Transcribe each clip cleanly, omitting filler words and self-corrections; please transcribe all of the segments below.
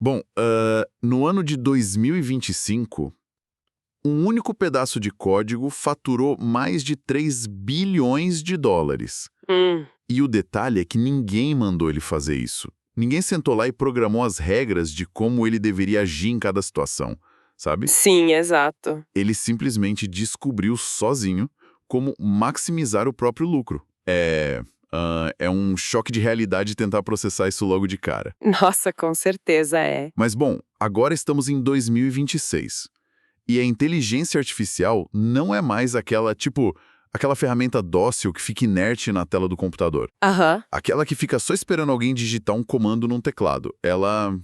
Bom, no ano de 2025, um único pedaço de código faturou mais de 3 bilhões de dólares. Hum, E o detalhe é que ninguém mandou ele fazer isso. Ninguém sentou lá e programou as regras de como ele deveria agir em cada situação, sabe? sim, exato. Ele simplesmente descobriu sozinho como maximizar o próprio lucro. É um choque de realidade tentar processar isso logo de cara. Nossa, com certeza é. Mas bom, agora estamos em 2026. E a inteligência artificial não é mais aquela ferramenta dócil que fica inerte na tela do computador. Aham. Aquela que fica só esperando alguém digitar um comando num teclado. Ela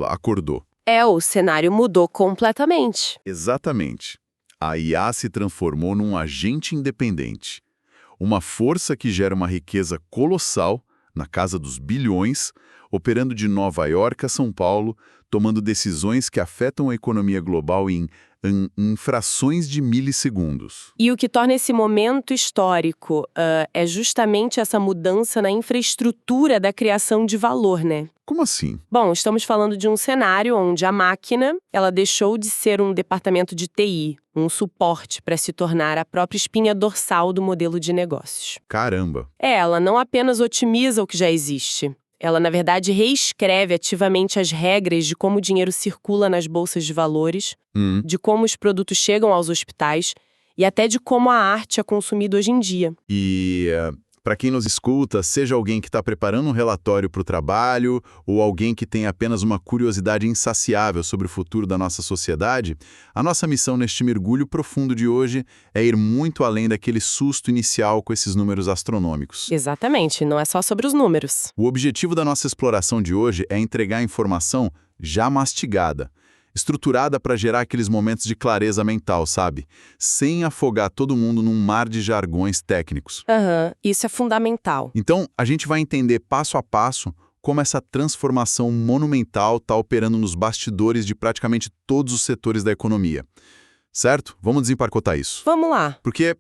acordou. O cenário mudou completamente. Exatamente. A IA se transformou num agente independente. Uma força que gera uma riqueza colossal, na casa dos bilhões, operando de Nova York a São Paulo, tomando decisões que afetam a economia global em frações de milissegundos. E o que torna esse momento histórico é justamente essa mudança na infraestrutura da criação de valor, né? Como assim? Bom, estamos falando de um cenário onde a máquina, ela deixou de ser um departamento de TI, um suporte para se tornar a própria espinha dorsal do modelo de negócios. Caramba! Ela não apenas otimiza o que já existe. Ela, na verdade, reescreve ativamente as regras de como o dinheiro circula nas bolsas de valores, de como os produtos chegam aos hospitais e até de como a arte é consumida hoje em dia. E, para quem nos escuta, seja alguém que está preparando um relatório para o trabalho ou alguém que tem apenas uma curiosidade insaciável sobre o futuro da nossa sociedade, a nossa missão neste mergulho profundo de hoje é ir muito além daquele susto inicial com esses números astronômicos. Exatamente, não é só sobre os números. O objetivo da nossa exploração de hoje é entregar informação já mastigada, estruturada para gerar aqueles momentos de clareza mental, sabe? Sem afogar todo mundo num mar de jargões técnicos. Isso é fundamental. Então, a gente vai entender passo a passo como essa transformação monumental está operando nos bastidores de praticamente todos os setores da economia. Certo? Vamos desempacotar isso. Vamos lá. Porque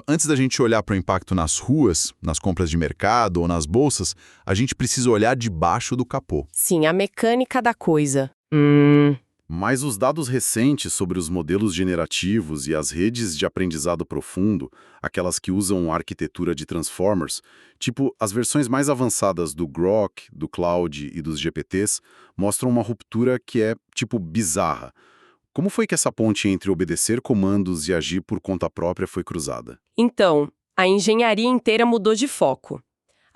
antes da gente olhar para o impacto nas ruas, nas compras de mercado ou nas bolsas, a gente precisa olhar debaixo do capô. Sim, a mecânica da coisa. Mas os dados recentes sobre os modelos generativos e as redes de aprendizado profundo, aquelas que usam a arquitetura de Transformers, tipo as versões mais avançadas do Grok, do Cloud e dos GPTs, mostram uma ruptura que é, bizarra. Como foi que essa ponte entre obedecer comandos e agir por conta própria foi cruzada? Então, a engenharia inteira mudou de foco.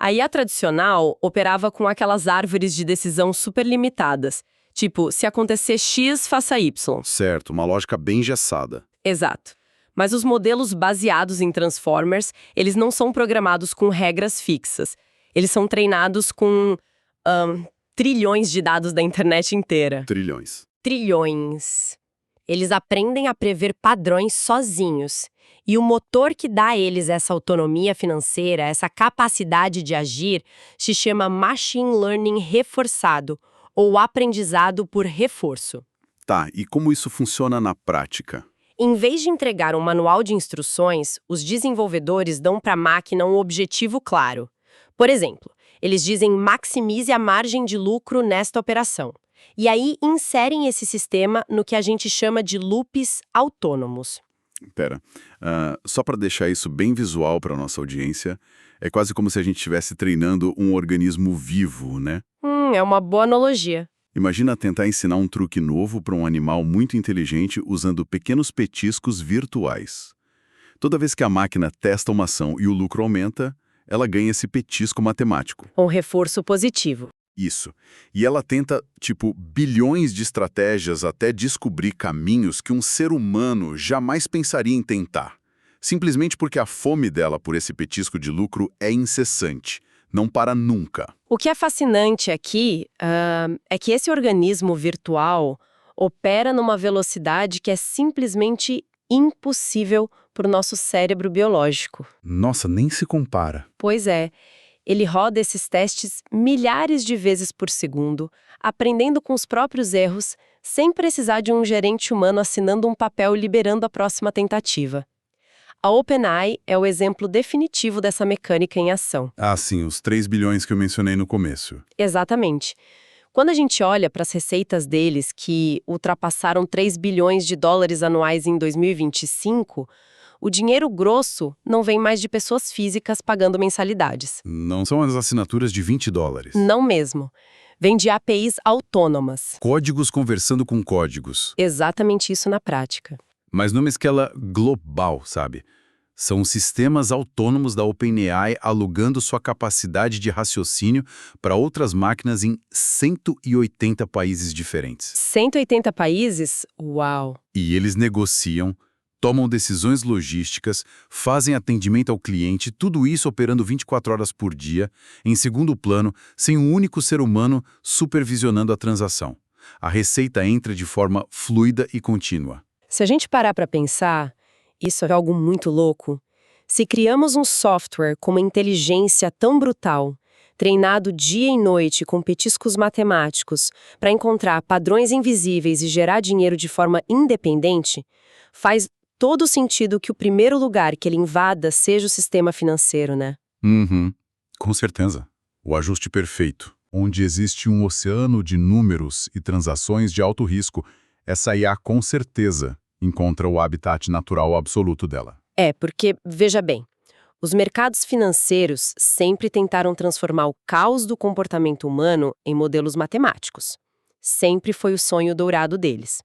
A IA tradicional operava com aquelas árvores de decisão super limitadas. Tipo, se acontecer X, faça Y. Certo, uma lógica bem engessada. Exato. Mas os modelos baseados em Transformers, eles não são programados com regras fixas. Eles são treinados com trilhões de dados da internet inteira. Trilhões. Trilhões. Eles aprendem a prever padrões sozinhos. E o motor que dá a eles essa autonomia financeira, essa capacidade de agir, se chama Machine Learning reforçado, ou aprendizado por reforço. Tá, e como isso funciona na prática? Em vez de entregar um manual de instruções, os desenvolvedores dão para a máquina um objetivo claro. Por exemplo, eles dizem maximize a margem de lucro nesta operação. E aí inserem esse sistema no que a gente chama de loops autônomos. Pera, só para deixar isso bem visual para nossa audiência, é quase como se a gente estivesse treinando um organismo vivo, né? É uma boa analogia. Imagina tentar ensinar um truque novo para um animal muito inteligente usando pequenos petiscos virtuais. Toda vez que a máquina testa uma ação e o lucro aumenta, ela ganha esse petisco matemático. Um reforço positivo. Isso. E ela tenta, bilhões de estratégias até descobrir caminhos que um ser humano jamais pensaria em tentar. Simplesmente porque a fome dela por esse petisco de lucro é incessante. Não para nunca. O que é fascinante aqui é que esse organismo virtual opera numa velocidade que é simplesmente impossível para o nosso cérebro biológico. Nossa, nem se compara. Pois é, ele roda esses testes milhares de vezes por segundo, aprendendo com os próprios erros, sem precisar de um gerente humano assinando um papel e liberando a próxima tentativa. A OpenAI é o exemplo definitivo dessa mecânica em ação. Ah, sim, os 3 bilhões que eu mencionei no começo. Exatamente. Quando a gente olha para as receitas deles, que ultrapassaram 3 bilhões de dólares anuais em 2025, o dinheiro grosso não vem mais de pessoas físicas pagando mensalidades. Não são as assinaturas de $20. Não mesmo. Vem de APIs autônomas. Códigos conversando com códigos. Exatamente isso na prática. Mas numa escala global, sabe? São sistemas autônomos da OpenAI alugando sua capacidade de raciocínio para outras máquinas em 180 países diferentes. 180 países? Uau! E eles negociam, tomam decisões logísticas, fazem atendimento ao cliente, tudo isso operando 24 horas por dia, em segundo plano, sem um único ser humano supervisionando a transação. A receita entra de forma fluida e contínua. Se a gente parar para pensar, isso é algo muito louco. Se criamos um software com uma inteligência tão brutal, treinado dia e noite com petiscos matemáticos, para encontrar padrões invisíveis e gerar dinheiro de forma independente, faz todo sentido que o primeiro lugar que ele invada seja o sistema financeiro, né? Com certeza. O ajuste perfeito. Onde existe um oceano de números e transações de alto risco, essa IA com certeza encontra o habitat natural absoluto dela. Porque, veja bem, os mercados financeiros sempre tentaram transformar o caos do comportamento humano em modelos matemáticos. Sempre foi o sonho dourado deles.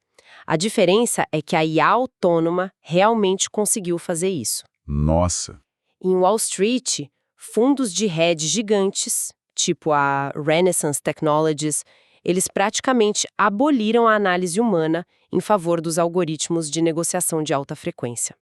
A diferença é que a IA autônoma realmente conseguiu fazer isso. Nossa! Em Wall Street, fundos de hedge gigantes, tipo a Renaissance Technologies, eles praticamente aboliram a análise humana em favor dos algoritmos de negociação de alta frequência.